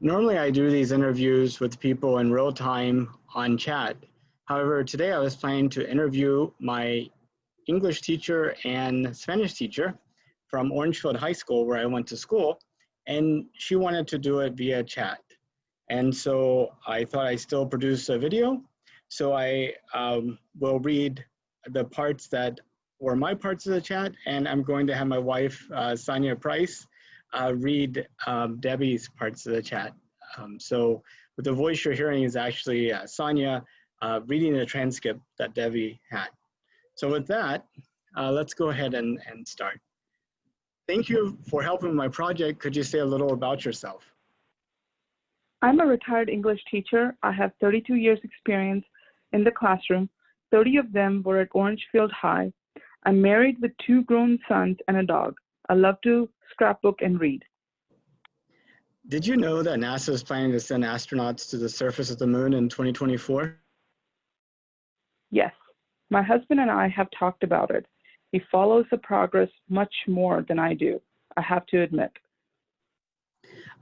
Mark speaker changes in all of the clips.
Speaker 1: Normally I do these interviews with people in real time on chat. However, today I was planning to interview my English teacher and Spanish teacher from Orangefield High School where I went to school, and she wanted to do it via chat. And so I thought I still produce a video. So I will read the parts that were my parts of the chat, and I'm going to have my wife, Sonia Price, read Debbie's parts of the chat. So the voice you're hearing is actually Sonia reading the transcript that Debbie had. So with that, let's go ahead and start. Thank you for helping with my project. Could you say a little about yourself?
Speaker 2: I'm a retired English teacher. I have 32 years experience in the classroom. 30 of them were at Orangefield High. I'm married with 2 grown sons and a dog. I love to scrapbook and read.
Speaker 1: Did you know that NASA is planning to send astronauts to the surface of the moon in 2024?
Speaker 2: Yes, my husband and I have talked about it. He follows the progress much more than I do, I have to admit.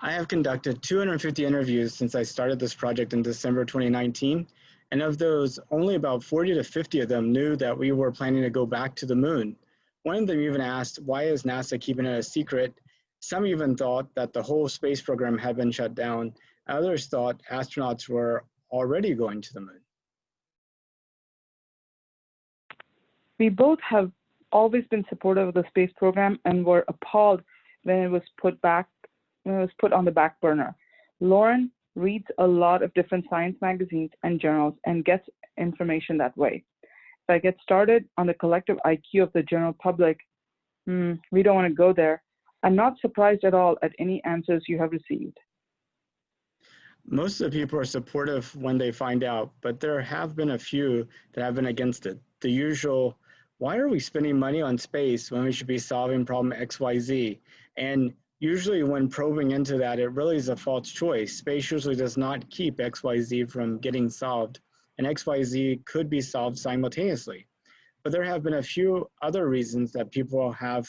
Speaker 1: I have conducted 250 interviews since I started this project in December 2019, and of those, only about 40 to 50 of them knew that we were planning to go back to the moon. One of them even asked, why is NASA keeping it a secret? Some even thought that the whole space program had been shut down. Others thought astronauts were already going to the moon.
Speaker 2: We both have always been supportive of the space program and were appalled when it was put on the back burner. Lauren reads a lot of different science magazines and journals and gets information that way. If I get started on the collective IQ of the general public, we don't want to go there. I'm not surprised at all at any answers you have received.
Speaker 1: Most of the people are supportive when they find out, but there have been a few that have been against it. The usual, why are we spending money on space when we should be solving problem XYZ? And usually when probing into that, it really is a false choice. Space usually does not keep XYZ from getting solved, and XYZ could be solved simultaneously. But there have been a few other reasons that people have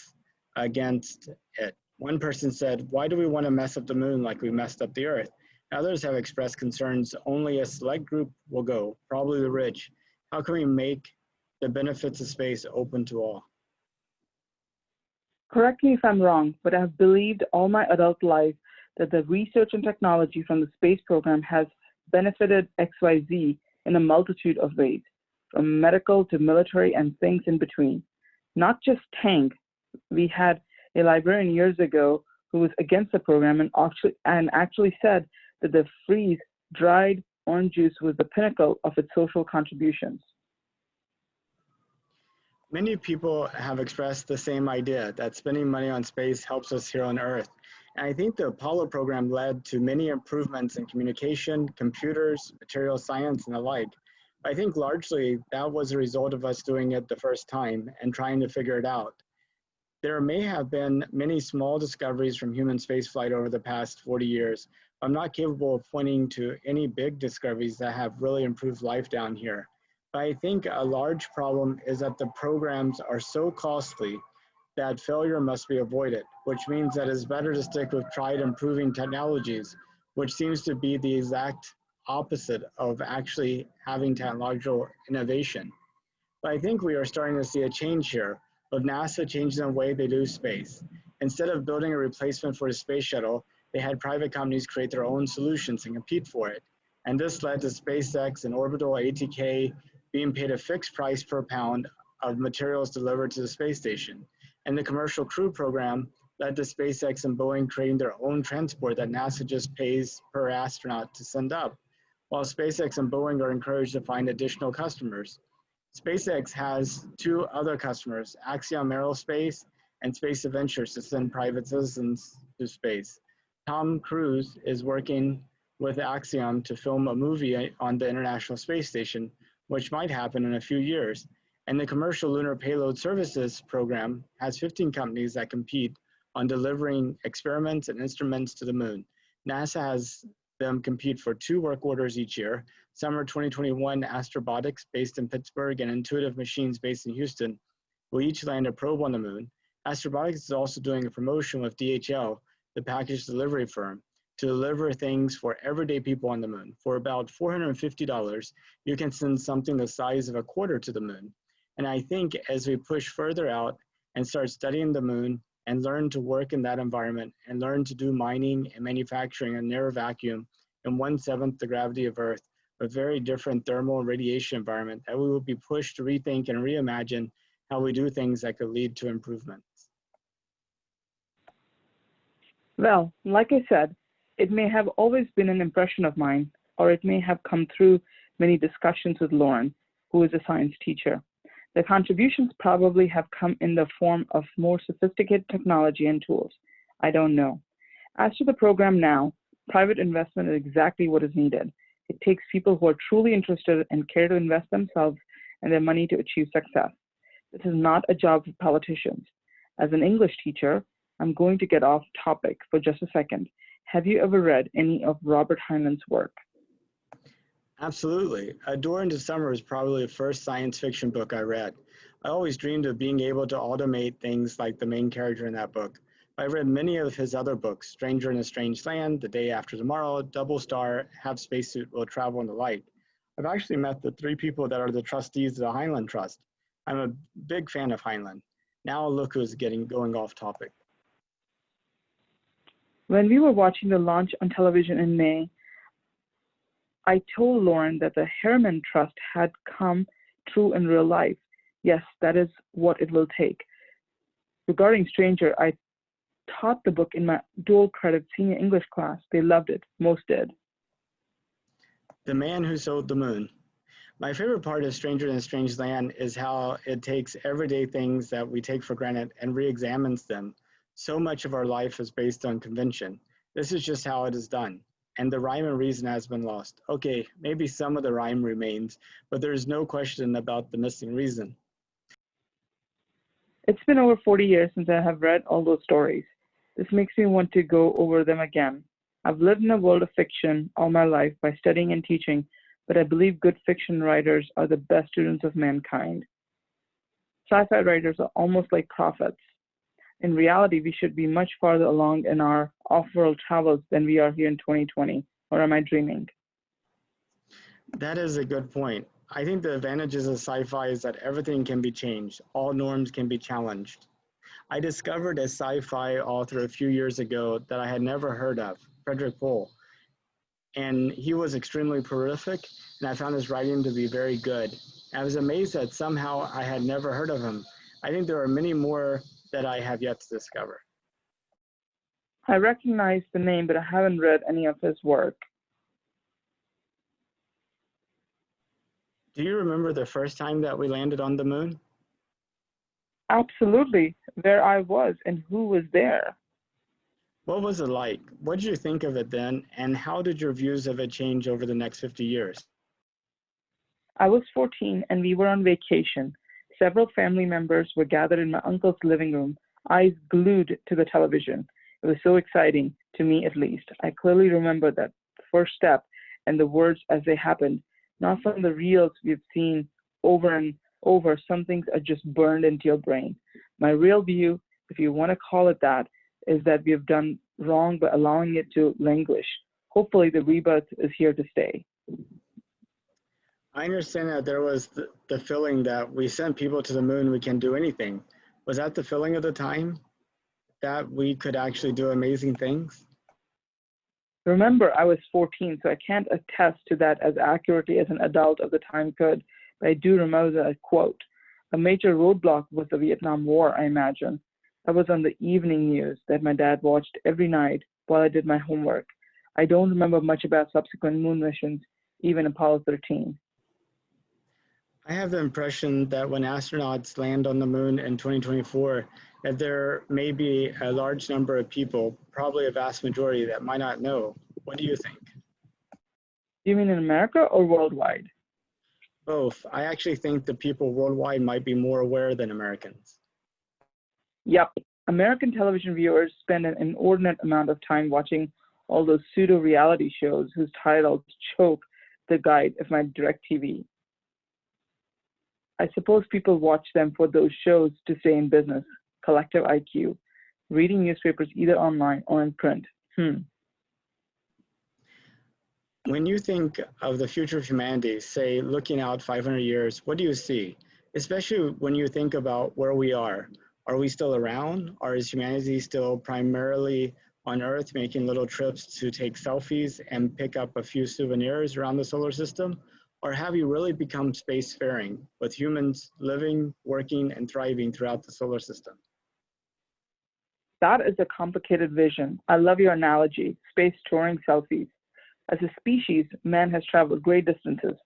Speaker 1: against it. One person said, why do we want to mess up the moon like we messed up the Earth? Others have expressed concerns only a select group will go, probably the rich. How can we make the benefits of space open to all?
Speaker 2: Correct me if I'm wrong, but I've believed all my adult life that the research and technology from the space program has benefited XYZ in a multitude of ways, from medical to military and things in between. Not just tank. We had a librarian years ago who was against the program and actually said that the freeze-dried orange juice was the pinnacle of its social contributions.
Speaker 1: Many people have expressed the same idea that spending money on space helps us here on Earth. And I think the Apollo program led to many improvements in communication, computers, material science, and the like. I think largely that was a result of us doing it the first time and trying to figure it out. There may have been many small discoveries from human spaceflight over the past 40 years. I'm not capable of pointing to any big discoveries that have really improved life down here. But I think a large problem is that the programs are so costly that failure must be avoided, which means that it's better to stick with tried and proven technologies, which seems to be the exact opposite of actually having technological innovation. But I think we are starting to see a change here, of NASA changing the way they do space. Instead of building a replacement for the space shuttle, they had private companies create their own solutions and compete for it. And this led to SpaceX and Orbital ATK being paid a fixed price per pound of materials delivered to the space station. And the Commercial Crew Program led to SpaceX and Boeing creating their own transport that NASA just pays per astronaut to send up, while SpaceX and Boeing are encouraged to find additional customers. SpaceX has 2 other customers, Axiom Aerospace and Space Adventures, to send private citizens to space. Tom Cruise is working with Axiom to film a movie on the International Space Station, which might happen in a few years. And the Commercial Lunar Payload Services program has 15 companies that compete on delivering experiments and instruments to the moon. NASA has them compete for 2 work orders each year. Summer 2021, Astrobotics, based in Pittsburgh, and Intuitive Machines, based in Houston, will each land a probe on the moon. Astrobotics is also doing a promotion with DHL, the package delivery firm. to deliver things for everyday people on the moon. For about $450, you can send something the size of a quarter to the moon. And I think as we push further out and start studying the moon and learn to work in that environment and learn to do mining and manufacturing in a narrow vacuum in 1/7 the gravity of Earth, a very different thermal and radiation environment, that we will be pushed to rethink and reimagine how we do things that could lead to improvements.
Speaker 2: Well, like I said, it may have always been an impression of mine, or it may have come through many discussions with Lauren, who is a science teacher. The contributions probably have come in the form of more sophisticated technology and tools. I don't know. As to the program now, private investment is exactly what is needed. It takes people who are truly interested and care to invest themselves and their money to achieve success. This is not a job for politicians. As an English teacher, I'm going to get off topic for just a second. Have you ever read any of Robert Heinlein's work?
Speaker 1: Absolutely. A Door into Summer is probably the first science fiction book I read. I always dreamed of being able to automate things like the main character in that book. I read many of his other books, Stranger in a Strange Land, The Day After Tomorrow, Double Star, Have Spacesuit, Will Travel in the Light. I've actually met the 3 people that are the trustees of the Heinlein Trust. I'm a big fan of Heinlein. Now look who's going off topic.
Speaker 2: When we were watching the launch on television in May, I told Lauren that the Harriman Trust had come true in real life. Yes, that is what it will take. Regarding Stranger, I taught the book in my dual credit senior English class. They loved it. Most did.
Speaker 1: The Man Who Sold the Moon. My favorite part of Stranger in a Strange Land is how it takes everyday things that we take for granted and re-examines them. So much of our life is based on convention. This is just how it is done. And the rhyme and reason has been lost. Okay, maybe some of the rhyme remains, but there is no question about the missing reason.
Speaker 2: It's been over 40 years since I have read all those stories. This makes me want to go over them again. I've lived in a world of fiction all my life by studying and teaching, but I believe good fiction writers are the best students of mankind. Sci-fi writers are almost like prophets. In reality, we should be much farther along in our off-world travels than we are here in 2020. Or am I dreaming?
Speaker 1: That is a good point. I think the advantages of sci-fi is that everything can be changed. All norms can be challenged. I discovered a sci-fi author a few years ago that I had never heard of, Frederick Pohl. And he was extremely prolific, and I found his writing to be very good. I was amazed that somehow I had never heard of him. I think there are many more that I have yet to discover.
Speaker 2: I recognize the name, but I haven't read any of his work.
Speaker 1: Do you remember the first time that we landed on the moon?
Speaker 2: Absolutely, where I was and who was there.
Speaker 1: What was it like? What did you think of it then, and how did your views of it change over the next 50 years?
Speaker 2: I was 14 and we were on vacation. Several family members were gathered in my uncle's living room, eyes glued to the television. It was so exciting, to me at least. I clearly remember that first step and the words as they happened, not from the reels we've seen over and over. Some things are just burned into your brain. My real view, if you want to call it that, is that we have done wrong by allowing it to languish. Hopefully the rebirth is here to stay.
Speaker 1: I understand that there was the feeling that we sent people to the moon, we can do anything. Was that the feeling of the time? That we could actually do amazing things?
Speaker 2: Remember, I was 14, so I can't attest to that as accurately as an adult of the time could, but I do remember that quote. A major roadblock was the Vietnam War, I imagine. That was on the evening news that my dad watched every night while I did my homework. I don't remember much about subsequent moon missions, even Apollo 13.
Speaker 1: I have the impression that when astronauts land on the moon in 2024, that there may be a large number of people, probably a vast majority, that might not know. What do you think?
Speaker 2: Do you mean in America or worldwide?
Speaker 1: Both. I actually think the people worldwide might be more aware than Americans.
Speaker 2: Yep. American television viewers spend an inordinate amount of time watching all those pseudo-reality shows whose titles choke the guide of my DirecTV. I suppose people watch them for those shows to stay in business, collective IQ, reading newspapers either online or in print.
Speaker 1: When you think of the future of humanity, say looking out 500 years, what do you see? Especially when you think about where we are. Are we still around? Or is humanity still primarily on Earth making little trips to take selfies and pick up a few souvenirs around the solar system? Or have you really become spacefaring with humans living, working, and thriving throughout the solar system?
Speaker 2: That is a complicated vision. I love your analogy, space touring selfies. As a species, man has traveled great distances,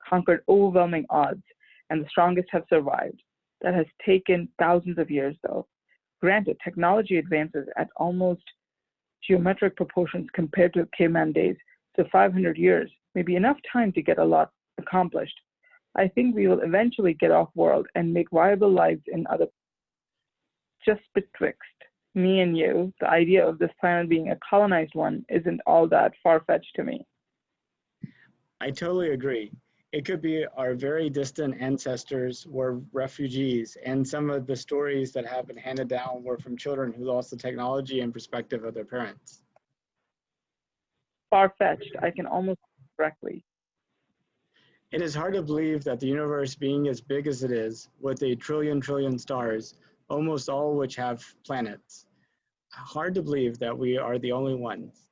Speaker 2: conquered overwhelming odds, and the strongest have survived. That has taken thousands of years, though. Granted, technology advances at almost geometric proportions compared to caveman days, so 500 years may be enough time to get a lot accomplished. I think we will eventually get off world and make viable lives in other. Just betwixt me and you, the idea of this planet being a colonized one isn't all that far-fetched to me.
Speaker 1: I totally agree. It could be our very distant ancestors were refugees, and some of the stories that have been handed down were from children who lost the technology and perspective of their parents.
Speaker 2: Far-fetched, I can almost correctly.
Speaker 1: It is hard to believe that the universe being as big as it is, with a trillion stars, almost all which have planets. Hard to believe that we are the only ones.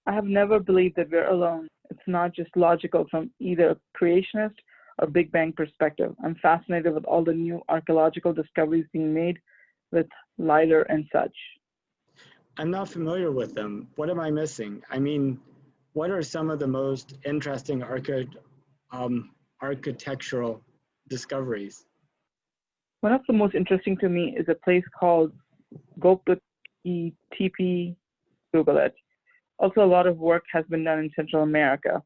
Speaker 2: I have never believed that we're alone. It's not just logical from either a creationist or Big Bang perspective. I'm fascinated with all the new archaeological discoveries being made with LIDAR and such.
Speaker 1: I'm not familiar with them. What am I missing? I mean, what are some of the most interesting architectural discoveries?
Speaker 2: One of the most interesting to me is a place called Gobekli Tepe. Google it. Also, a lot of work has been done in Central America.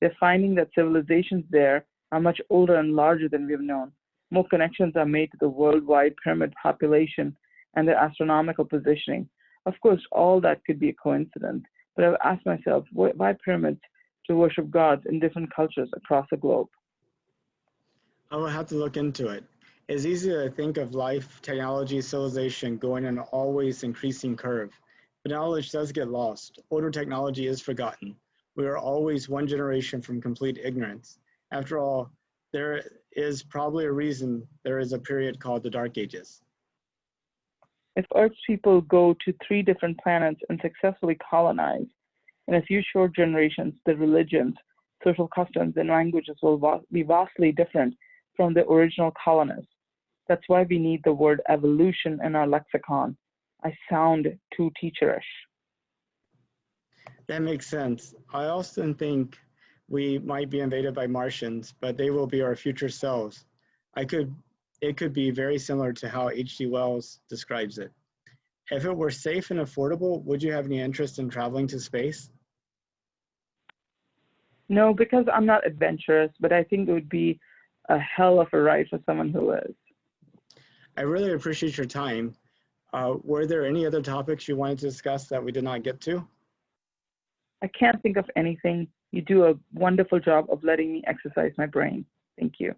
Speaker 2: They're finding that civilizations there are much older and larger than we've known. More connections are made to the worldwide pyramid population and their astronomical positioning. Of course, all that could be a coincidence, but I've asked myself, why pyramids to worship gods in different cultures across the globe?
Speaker 1: I will have to look into it. It's easy to think of life, technology, civilization going in an always increasing curve, but knowledge does get lost. Older technology is forgotten. We are always one generation from complete ignorance. After all, there is probably a reason there is a period called the Dark Ages.
Speaker 2: If Earth's people go to 3 different planets and successfully colonize, in a few short generations, the religions, social customs, and languages will be vastly different from the original colonists. That's why we need the word evolution in our lexicon. I sound too teacherish.
Speaker 1: That makes sense. I often think we might be invaded by Martians, but they will be our future selves. I could, it could be very similar to how H.G. Wells describes it. If it were safe and affordable, would you have any interest in traveling to space?
Speaker 2: No, because I'm not adventurous, but I think it would be a hell of a ride for someone who is.
Speaker 1: I really appreciate your time. Were there any other topics you wanted to discuss that we did not get to?
Speaker 2: I can't think of anything. You do a wonderful job of letting me exercise my brain. Thank you.